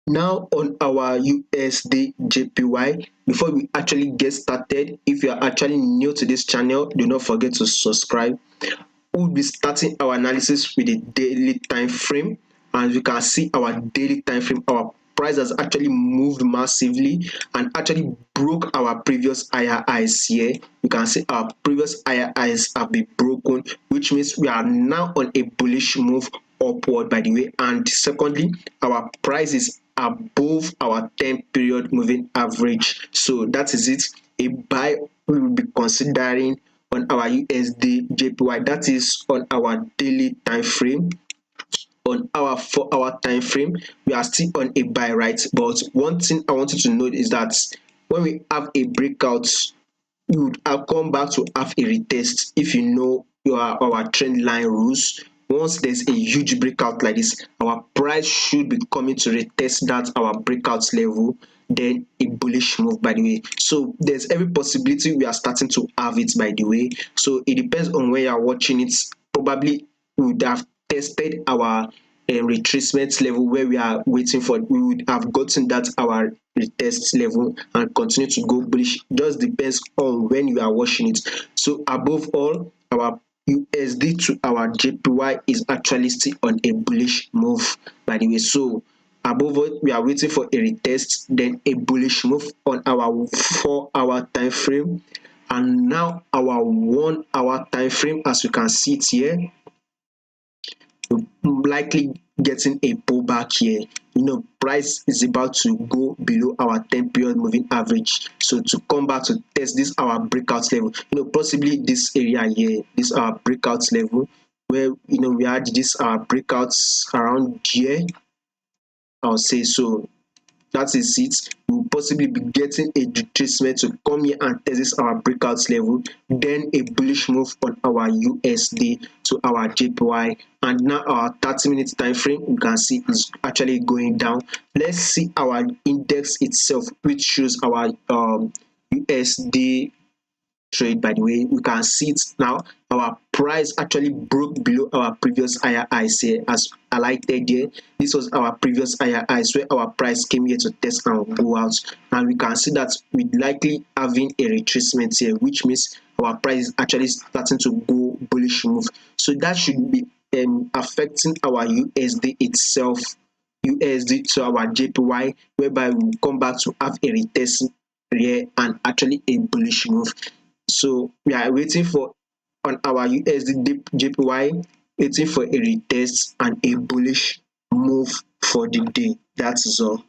Now on our USD JPY, before we actually get started, if you are actually new to this channel, do not forget to subscribe. We'll be starting our analysis with a daily time frame. As you can see, our daily time frame, our price has actually moved massively and actually broke our previous higher highs here. You can see our previous higher highs have been broken, which means we are now on a bullish move upward, by the way. And secondly, our price is above our 10 period moving average. So that is it. A buy we will be considering on our USD JPY, that is on our daily time frame. On our 4-hour time frame, we are still on a buy, right? But one thing I want you to note is that when we have a breakout, you would have come back to have a retest. If you know our trend line rules, once there's a huge breakout like this, our price should be coming to retest that our breakout level, then a bullish move, by the way. So there's every possibility we are starting to have it, by the way. So it depends on where you are watching it. Probably we would have tested our retracement level where we are waiting for. We would have gotten that our retest level and continue to go bullish. Just depends on when you are watching it. So above all, our USD to our JPY is actually still on a bullish move, by the way. So above all, we are waiting for a retest, then a bullish move on our 4-hour time frame, and now our 1-hour time frame, as you can see it here, likely getting a pullback here. Price is about to go below our 10 period moving average, so to come back to test this our breakout level, possibly this area here, this our breakout level, where we had this our breakouts around here, I'll say. So that is it. We'll possibly be getting a retracement to come here and test this our breakout level, then a bullish move on our USD to our JPY. And now our 30-minute time frame, you can see, is actually going down. Let's see our index itself, which shows our USD trade. By the way, we can see it now. Our price actually broke below our previous higher highs here, as highlighted here. This was our previous higher highs where our price came here to test and go out, and we can see that we likely having a retracement here, which means our price is actually starting to go bullish move. So that should be affecting our USD itself, USD to our JPY, whereby we will come back to have a retest here and actually a bullish move. So we are waiting for on our USD JPY, waiting for a retest and a bullish move for the day. That is all.